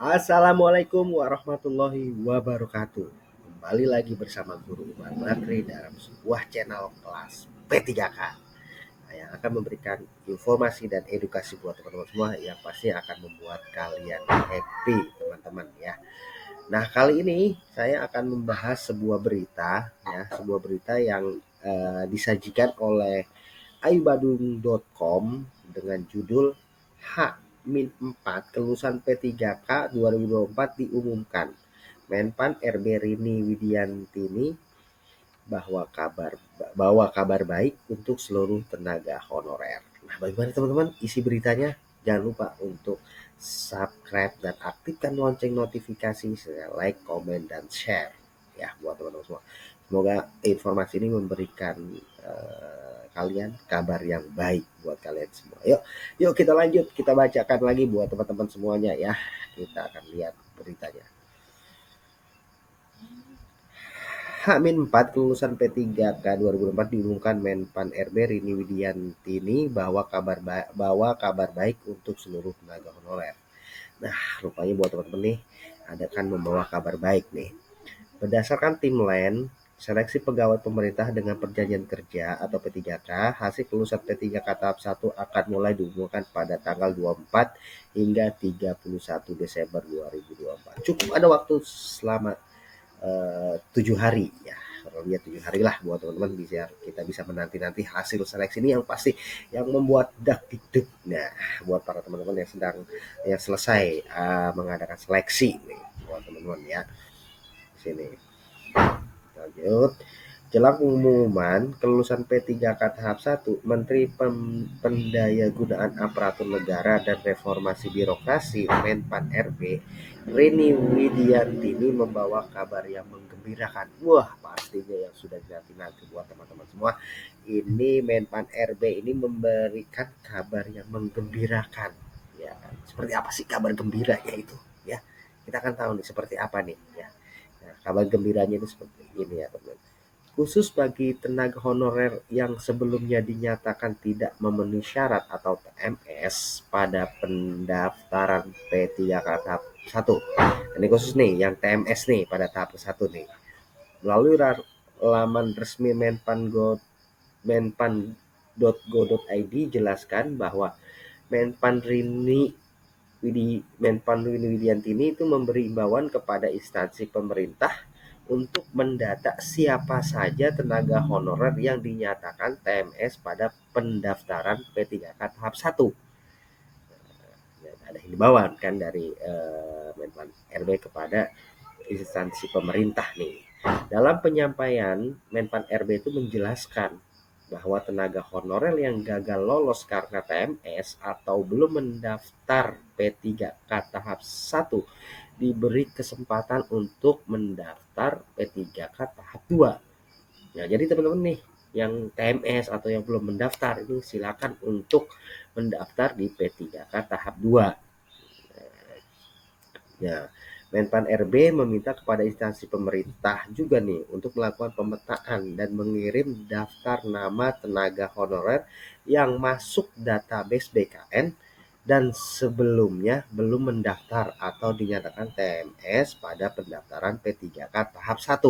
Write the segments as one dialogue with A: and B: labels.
A: Assalamualaikum warahmatullahi wabarakatuh. Kembali lagi bersama Guru Umar Bakri dalam sebuah channel kelas P3K yang akan memberikan informasi dan edukasi buat teman-teman semua yang pasti akan membuat kalian happy, teman-teman ya. Nah, kali ini saya akan membahas sebuah berita ya, sebuah berita yang disajikan oleh ayubadung.com dengan judul H-4 kelulusan P3K 2024 diumumkan. Menpan RB Rini Widiantini bawa kabar baik untuk seluruh tenaga honorer. Nah, bagaimana teman-teman isi beritanya? Jangan lupa untuk subscribe dan aktifkan lonceng notifikasi, like, komen, dan share ya buat teman-teman semua. Semoga informasi ini memberikan kalian kabar yang baik buat kalian semua. Yuk kita lanjut, kita bacakan lagi buat teman-teman semuanya ya. Kita akan lihat beritanya. H-4 kelulusan P3K 2024 diumumkan Menpan RB Rini Widiantini bawa kabar baik untuk seluruh tenaga honorer. Nah, rupanya buat teman-teman nih ada kan membawa kabar baik nih. Berdasarkan tim LAN, seleksi pegawai pemerintah dengan perjanjian kerja atau P3K, hasil kelulusan P3K tahap 1 akan mulai diumumkan pada tanggal 24 hingga 31 Desember 2024. Cukup ada waktu selama 7 hari ya, kalau lihat 7 hari lah buat teman-teman bisa kita bisa menanti-nanti hasil seleksi ini yang pasti yang membuat dak dikduk. Nah, buat para teman-teman yang selesai mengadakan seleksi nih buat teman-teman ya. Di sini lanjut. Jelang pengumuman kelulusan P3K tahap 1, Menteri Pendayagunaan Aparatur Negara dan Reformasi Birokrasi Menpan RB Rini Widiantini membawa kabar yang menggembirakan. Wah, pastinya yang sudah dinanti-nanti buat teman-teman semua. Ini Menpan RB ini memberikan kabar yang menggembirakan. Ya, seperti apa sih kabar gembiranya itu? Ya, kita akan tahu nih seperti apa nih. Ya, nah, kabar gembiranya ini seperti ini ya teman-teman. Khusus bagi tenaga honorer yang sebelumnya dinyatakan tidak memenuhi syarat atau TMS pada pendaftaran P3K tahap 1. Ini khusus nih yang TMS nih pada tahap 1 nih. Melalui laman resmi menpan.go.id jelaskan bahwa Menpan Rini Widiantini itu memberi imbauan kepada instansi pemerintah untuk mendata siapa saja tenaga honorer yang dinyatakan TMS pada pendaftaran P3K tahap 1. Ada himbauan kan dari Menpan RB kepada instansi pemerintah nih. Dalam penyampaian, Menpan RB itu menjelaskan bahwa tenaga honorer yang gagal lolos karena TMS atau belum mendaftar P3K tahap 1 diberi kesempatan untuk mendaftar P3K tahap 2. Nah, jadi teman-teman nih yang TMS atau yang belum mendaftar ini silakan untuk mendaftar di P3K tahap 2. Ya, Menpan RB meminta kepada instansi pemerintah juga nih untuk melakukan pemetaan dan mengirim daftar nama tenaga honorer yang masuk database BKN dan sebelumnya belum mendaftar atau dinyatakan TMS pada pendaftaran P3K tahap 1.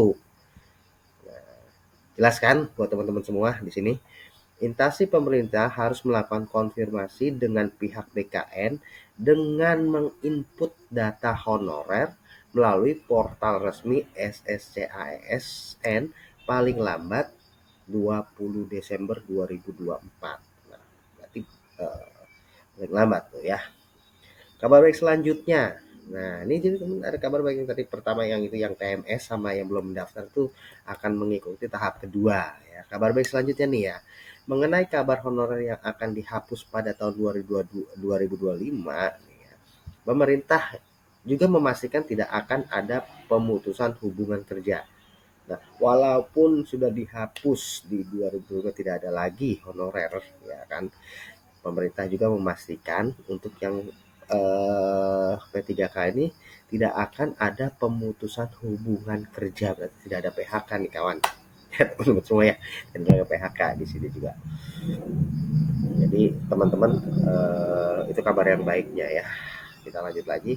A: Jelas kan buat teman-teman semua di sini? Instansi pemerintah harus melakukan konfirmasi dengan pihak BKN dengan menginput data honorer melalui portal resmi SSCASN paling lambat 20 Desember 2024. Nah, berarti paling lambat tuh ya. Kabar baik selanjutnya. Nah, ini jadi ada kabar baik yang tadi pertama yang itu yang TMS sama yang belum mendaftar tuh akan mengikuti tahap kedua ya. Kabar baik selanjutnya nih ya. Mengenai kabar honorer yang akan dihapus pada tahun 2025 nih ya. Pemerintah juga memastikan tidak akan ada pemutusan hubungan kerja. Nah, walaupun sudah dihapus di 2025 tidak ada lagi honorer ya kan. Pemerintah juga memastikan untuk yang P3K ini tidak akan ada pemutusan hubungan kerja, berarti tidak ada PHK nih kawan. Teman-teman semua ya, dan juga PHK di sini juga. Jadi teman-teman itu kabar yang baiknya ya. Kita lanjut lagi.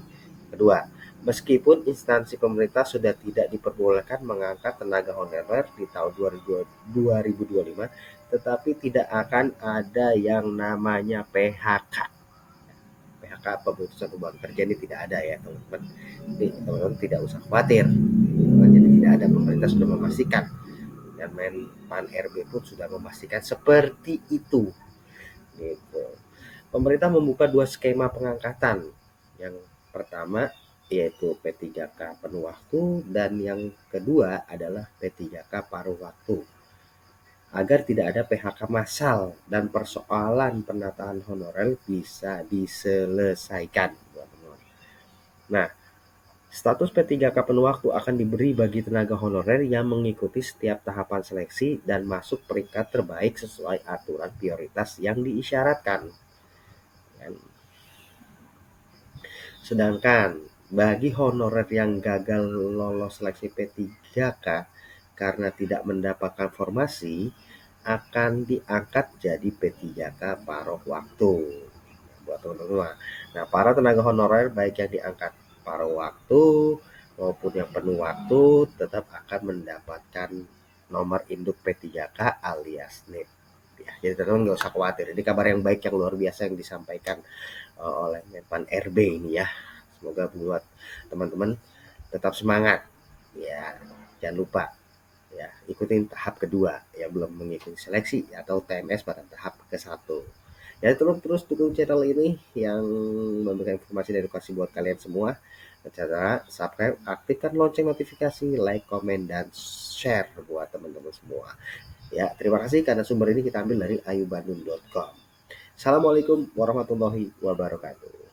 A: Kedua, meskipun instansi pemerintah sudah tidak diperbolehkan mengangkat tenaga honorer di tahun 2025, tetapi tidak akan ada yang namanya PHK. PHK, pemutusan hubungan kerja, ini tidak ada ya teman-teman. Jadi teman-teman tidak usah khawatir. Jadi tidak ada, pemerintah sudah memastikan dan Menpan RB pun sudah memastikan seperti itu. Gitu. Pemerintah membuka dua skema pengangkatan. Yang pertama yaitu P3K penuh waktu dan yang kedua adalah P3K paruh waktu. Agar tidak ada PHK massal dan persoalan penataan honorer bisa diselesaikan. Nah, status P3K penuh waktu akan diberi bagi tenaga honorer yang mengikuti setiap tahapan seleksi dan masuk peringkat terbaik sesuai aturan prioritas yang diisyaratkan. Sedangkan bagi honorer yang gagal lolos seleksi P3K karena tidak mendapatkan formasi, akan diangkat jadi P3K paruh waktu. Buat teman-teman. Nah, para tenaga honorer baik yang diangkat paruh waktu maupun yang penuh waktu tetap akan mendapatkan nomor induk P3K alias NIP. Ya, jadi teman-teman nggak usah khawatir. Ini kabar yang baik yang luar biasa yang disampaikan oleh Menpan RB ini ya. Semoga buat teman-teman tetap semangat. Ya, jangan lupa ya ikutin tahap kedua yang belum mengikuti seleksi atau TMS pada tahap ke-1. Ya terus dukung channel ini yang memberikan informasi dan edukasi buat kalian semua. Cara subscribe, aktifkan lonceng notifikasi, like, komen, dan share buat teman-teman semua. Ya, terima kasih karena sumber ini kita ambil dari ayubandung.com. Assalamualaikum warahmatullahi wabarakatuh.